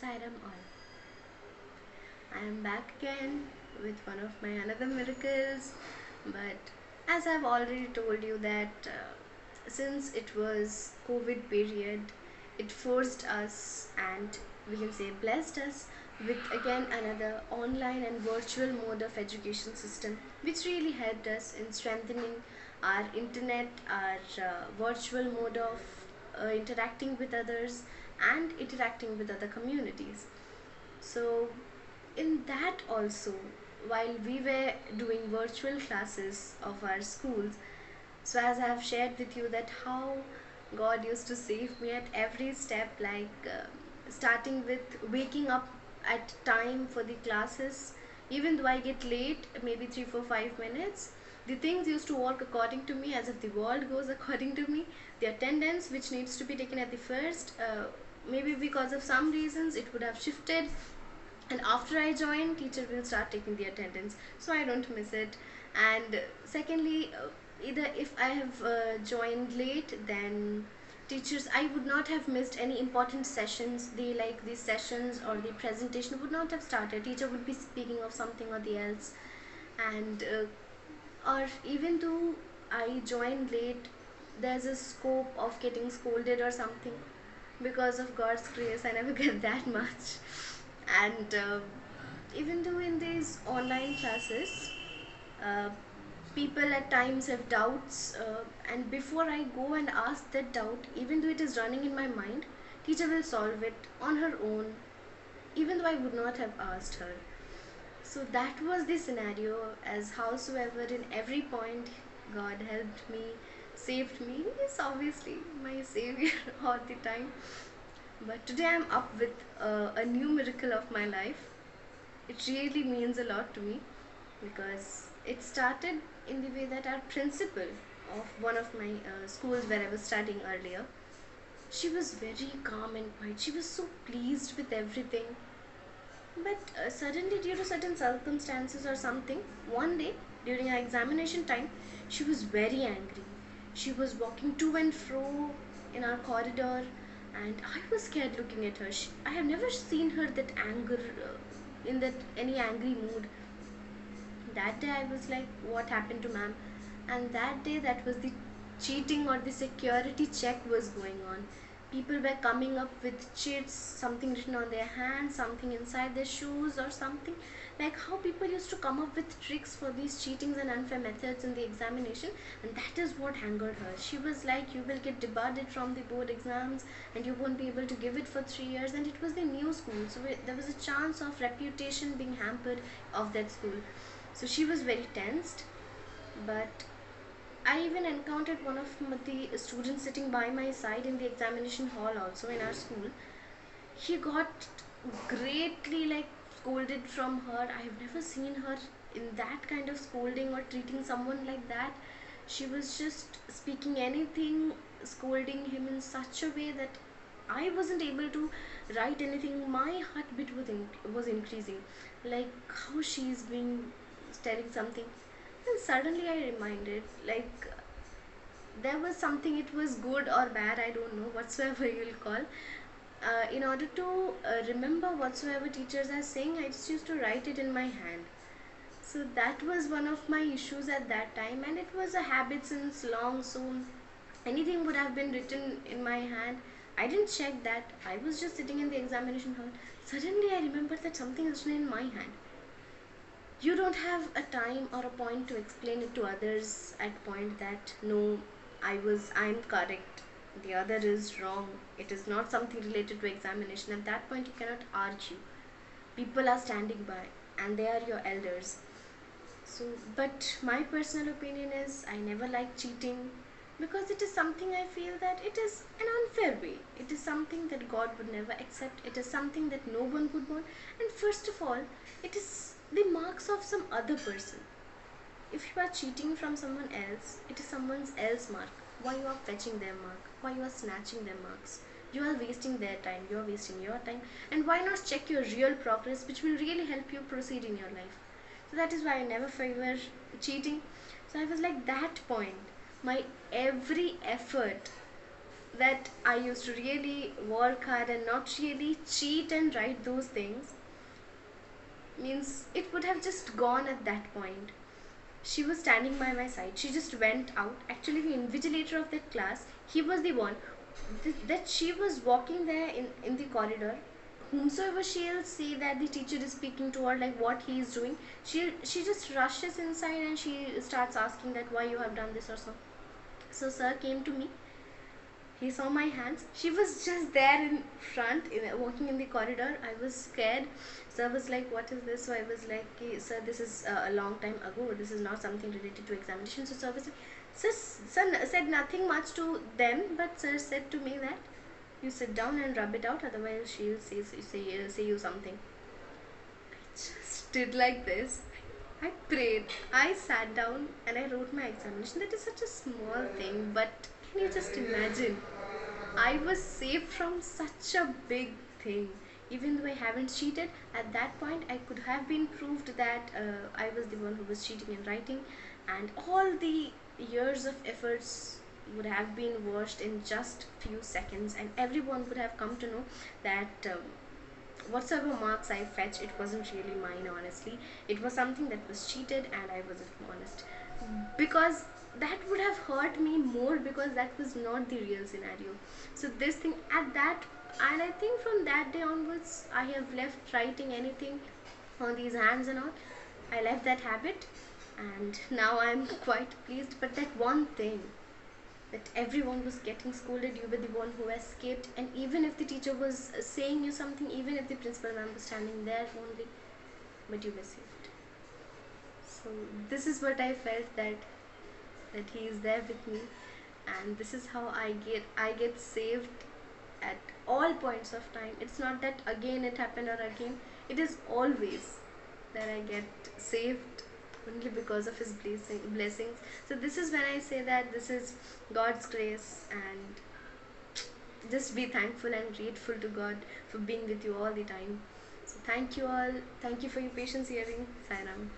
Sairam All. I am back again with one of my another miracles, but as I've already told you that since it was COVID period, it forced us and we can say blessed us with again another online and virtual mode of education system, which really helped us in strengthening our internet, our virtual mode of interacting with others and interacting with other communities. So, in that also, while we were doing virtual classes of our schools, so as I have shared with you that how God used to save me at every step, like starting with waking up at time for the classes, even though I get late, maybe 3, 4, 5 minutes. The things used to work according to me as if the world goes according to me. The attendance, which needs to be taken at the first, maybe because of some reasons, it would have shifted, and after I join, teacher will start taking the attendance, so I don't miss it. And secondly, either if I have joined late, then teachers, I would not have missed any important sessions. They like these sessions or the presentation would not have started, teacher would be speaking of something or the else. And or even though I joined late, there's a scope of getting scolded or something. Because of God's grace, I never get that much. And even though in these online classes, uh, people at times have doubts, and before I go and ask that doubt, even though it is running in my mind, teacher will solve it on her own, even though I would not have asked her. So that was the scenario. As howsoever, in every point, God helped me, saved me. He is obviously my savior all the time. But today I'm up with a new miracle of my life. It really means a lot to me because it started in the way that our principal of one of my schools where I was studying earlier, she was very calm and quiet. She was so pleased with everything. But suddenly, due to certain circumstances or something, one day during our examination time, she was very angry. She was walking to and fro in our corridor, and I was scared looking at her. I have never seen her that anger, in that any angry mood. That day, I was like, "What happened to ma'am?" And that day, that was the cheating or the security check was going on. People were coming up with chits, something written on their hands, something inside their shoes, or something. Like how people used to come up with tricks for these cheatings and unfair methods in the examination, and that is what angered her. She was like, "You will get debarred from the board exams, and you won't be able to give it for 3 years." And it was the new school, so there was a chance of reputation being hampered of that school. So she was very tensed, but I even encountered one of the students sitting by my side in the examination hall also in our school. He got greatly like scolded from her. I have never seen her in that kind of scolding or treating someone like that. She was just speaking anything, scolding him in such a way that I wasn't able to write anything. My heartbeat was increasing. Like how she's being staring something. And suddenly I reminded, like there was something, it was good or bad, I don't know, whatsoever you will call. In order to remember whatsoever teachers are saying, I just used to write it in my hand. So that was one of my issues at that time, and it was a habit since long. So anything would have been written in my hand. I didn't check that. I was just sitting in the examination hall. Suddenly I remembered that something is written in my hand. You don't have a time or a point to explain it to others at point that no, I'm correct, the other is wrong. It is not something related to examination. At that point you cannot argue. People are standing by and they are your elders. So but my personal opinion is, I never like cheating, because it is something I feel that it is an unfair way. It is something that God would never accept. It is something that no one would want. And first of all, it is the marks of some other person. If you are cheating from someone else, it is someone else's mark. Why you are fetching their mark? Why you are snatching their marks? You are wasting their time, you are wasting your time. And why not check your real progress, which will really help you proceed in your life? So that is why I never favor cheating. So I was like, that point, my every effort that I used to really work hard and not really cheat and write those things, means it would have just gone at that point. She was standing by my side. She just went out. Actually, the invigilator of that class, he was the one that she was walking there in the corridor. Whomsoever she'll see that the teacher is speaking to her, like what he is doing, she just rushes inside and she starts asking that why you have done this or so. So sir came to me. He saw my hands. She was just there in front, walking in the corridor. I was scared. Sir was like, "What is this?" So I was like, "Sir, this is a long time ago. This is not something related to examination." So sir was like, sir said nothing much to them, but sir said to me that you sit down and rub it out, otherwise she'll say you something. I just did like this. I prayed. I sat down and I wrote my examination. That is such a small thing, but can you just imagine? I was saved from such a big thing. Even though I haven't cheated, at that point I could have been proved that I was the one who was cheating and writing, and all the years of efforts would have been washed in just few seconds, and everyone would have come to know that whatsoever marks I fetched, it wasn't really mine, honestly. It was something that was cheated, and I wasn't honest. Because that would have hurt me more, because that was not the real scenario. So, this thing at that, and I think from that day onwards, I have left writing anything on these hands and all. I left that habit, and now I'm quite pleased. But that one thing, that everyone was getting scolded, you were the one who escaped, and even if the teacher was saying you something, even if the principal ma'am was standing there only, but you were saved. So this is what I felt, that he is there with me, and this is how I get saved at all points of time. It's not that again it happened or again, it is always that I get saved only because of his blessings. So this is when I say that this is God's grace, and just be thankful and grateful to God for being with you all the time. So thank you all. Thank you for your patience hearing. Sairam.